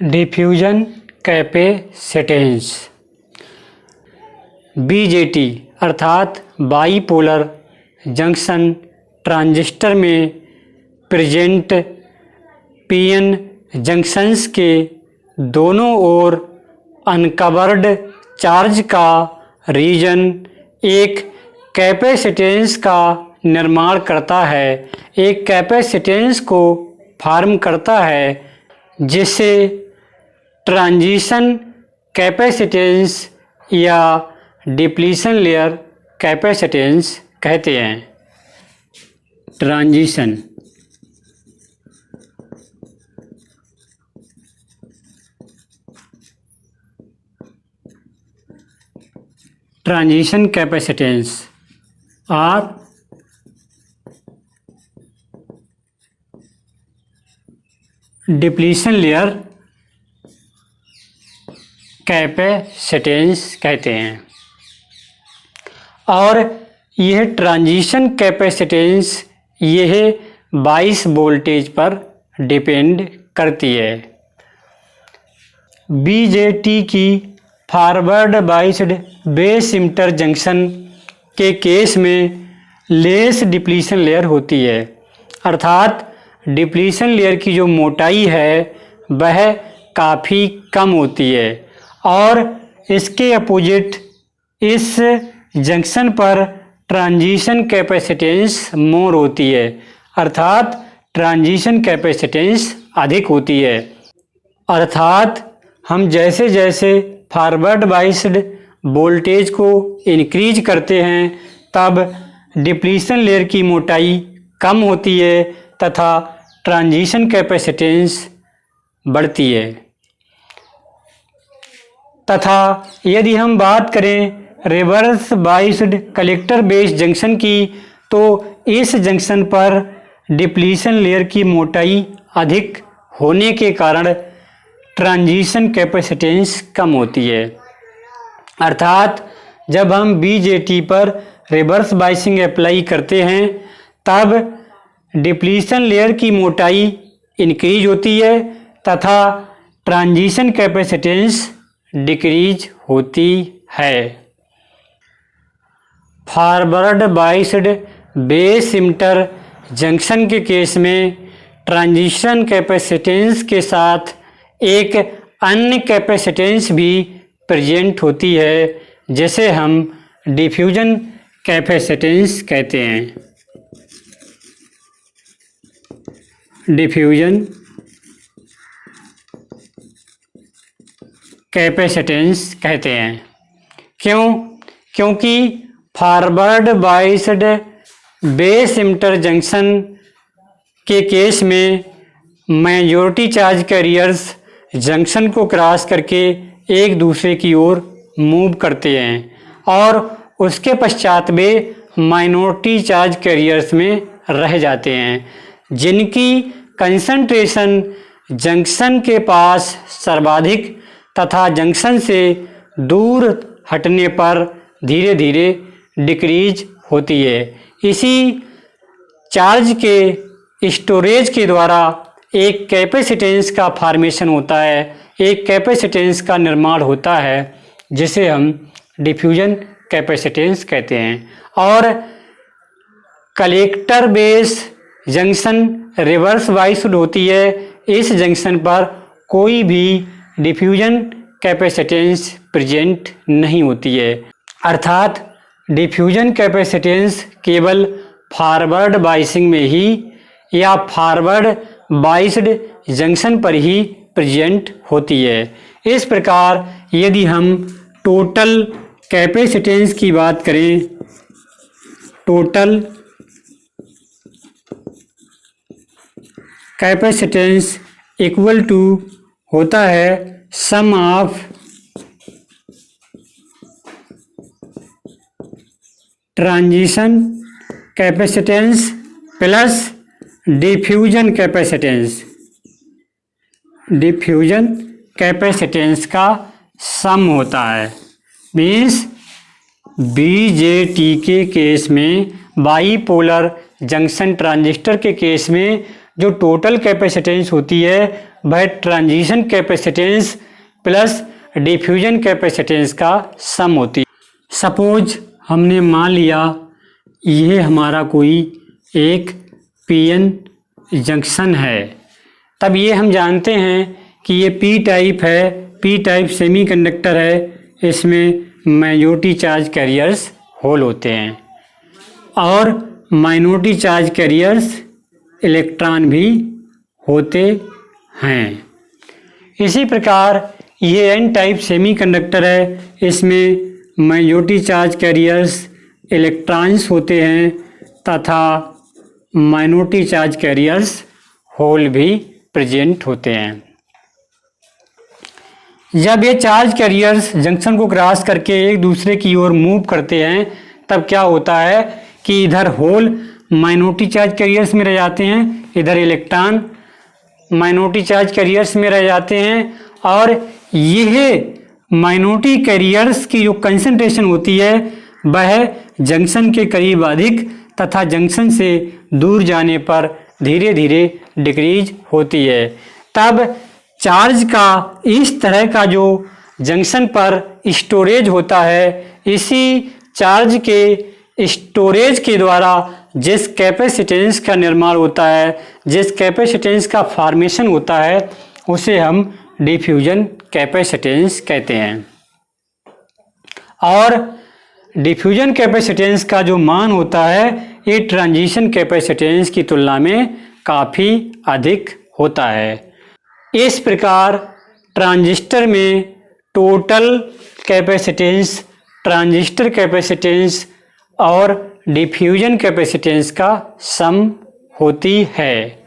Diffusion capacitance BJT अर्थात bipolar junction transistor में present PN junctions के दोनों ओर अनकवर्ड चार्ज का रीजन एक कैपेसिटेंस का निर्माण करता है, एक कैपेसिटेंस को फॉर्म करता है जिसे ट्रांजिशन कैपेसिटेंस या डिप्लीशन लेयर कैपेसिटेंस कहते हैं। ट्रांजिशन कैपेसिटेंस और डिप्लीशन लेयर कैपेसिटेंस कहते हैं। और यह ट्रांजिशन कैपेसिटेंस यह 22 वोल्टेज पर डिपेंड करती है। बीजेटी की forward biased base emitter junction के केस में लेस डिप्लीशन लेयर होती है, अर्थात डिप्लीशन लेयर की जो मोटाई है वह काफ़ी कम होती है और इसके अपोजिट इस जंक्शन पर ट्रांजिशन कैपेसिटेंस मोर होती है, अर्थात ट्रांजिशन कैपेसिटेंस अधिक होती है। अर्थात हम जैसे जैसे फॉरवर्ड बाइस्ड वोल्टेज को इंक्रीज करते हैं तब डिप्लीशन लेयर की मोटाई कम होती है तथा ट्रांजिशन कैपेसिटेंस बढ़ती है। तथा यदि हम बात करें reverse biased collector base junction की, तो इस जंक्शन पर डिप्लीशन लेयर की मोटाई अधिक होने के कारण ट्रांजिशन कैपेसिटेंस कम होती है। अर्थात जब हम बीजेटी पर रिवर्स बाइसिंग अप्लाई करते हैं तब डिप्लीशन लेयर की मोटाई इंक्रीज होती है तथा ट्रांजिशन कैपेसिटेंस डिक्रीज होती है। Forward biased base emitter junction के केस में ट्रांजिशन कैपेसिटेंस के साथ एक अन्य कैपेसिटेंस भी प्रेजेंट होती है जिसे हम डिफ्यूजन कैपेसिटेंस कहते हैं। डिफ्यूजन कैपेसिटेंस कहते हैं। क्योंकि forward biased base emitter junction के केस में मेजॉरिटी चार्ज कैरियर्स जंक्शन को क्रॉस करके एक दूसरे की ओर मूव करते हैं और उसके पश्चात वे माइनॉरिटी चार्ज कैरियर्स में रह जाते हैं, जिनकी कंसंट्रेशन जंक्शन के पास सर्वाधिक तथा जंक्शन से दूर हटने पर धीरे धीरे डिक्रीज होती है। इसी चार्ज के स्टोरेज के द्वारा एक कैपेसिटेंस का फॉर्मेशन होता है, एक कैपेसिटेंस का निर्माण होता है जिसे हम डिफ्यूजन कैपेसिटेंस कहते हैं। और collector base junction reverse biased होती है, इस जंक्शन पर कोई भी डिफ्यूजन कैपेसिटेंस प्रेजेंट नहीं होती है, अर्थात डिफ्यूजन कैपेसिटेंस केवल फॉरवर्ड बाइसिंग में ही या फॉरवर्ड बाइस्ड जंक्शन पर ही प्रेजेंट होती है। इस प्रकार यदि हम टोटल कैपेसिटेंस की बात करें, टोटल कैपेसिटेंस इक्वल टू होता है sum of transition capacitance plus diffusion capacitance. Diffusion capacitance का सम होता है। मीन्स बीजेटी के केस में बाईपोलर जंक्शन ट्रांजिस्टर के केस में जो टोटल कैपेसिटेंस होती है वह transition capacitance plus diffusion capacitance का सम होती है। सपोज हमने मान लिया यह हमारा कोई एक पीएन जंक्शन है, तब ये हम जानते हैं कि ये पी टाइप है, पी टाइप सेमीकंडक्टर है, इसमें मेजॉरिटी चार्ज कैरियर्स होल होते हैं और माइनॉरिटी चार्ज कैरियर्स इलेक्ट्रॉन भी होते हैं। इसी प्रकार ये एन टाइप सेमीकंडक्टर है, इसमें मेजॉरिटी चार्ज कैरियर्स इलेक्ट्रॉन्स होते हैं तथा माइनॉरिटी चार्ज कैरियर्स होल भी प्रेजेंट होते हैं। जब ये चार्ज कैरियर्स जंक्शन को क्रॉस करके एक दूसरे की ओर मूव करते हैं तब क्या होता है कि इधर होल माइनॉरिटी चार्ज कैरियर्स में रह जाते हैं, इधर इलेक्ट्रॉन माइनॉरिटी चार्ज कैरियर्स में रह जाते हैं और यह माइनॉरिटी कैरियर्स की जो कंसंट्रेशन होती है वह जंक्शन के करीब अधिक तथा जंक्शन से दूर जाने पर धीरे धीरे डिक्रीज होती है। तब चार्ज का इस तरह का जो जंक्शन पर स्टोरेज होता है, इसी चार्ज के स्टोरेज के द्वारा जिस कैपेसिटेंस का निर्माण होता है, जिस कैपेसिटेंस का फॉर्मेशन होता है, उसे हम डिफ्यूजन कैपेसिटेंस कहते हैं। और डिफ्यूजन कैपेसिटेंस का जो मान होता है ये ट्रांजिशन कैपेसिटेंस की तुलना में काफ़ी अधिक होता है। इस प्रकार ट्रांजिस्टर में टोटल कैपेसिटेंस, ट्रांजिस्टर कैपेसिटेंस और डिफ्यूजन कैपेसिटेंस का सम होती है।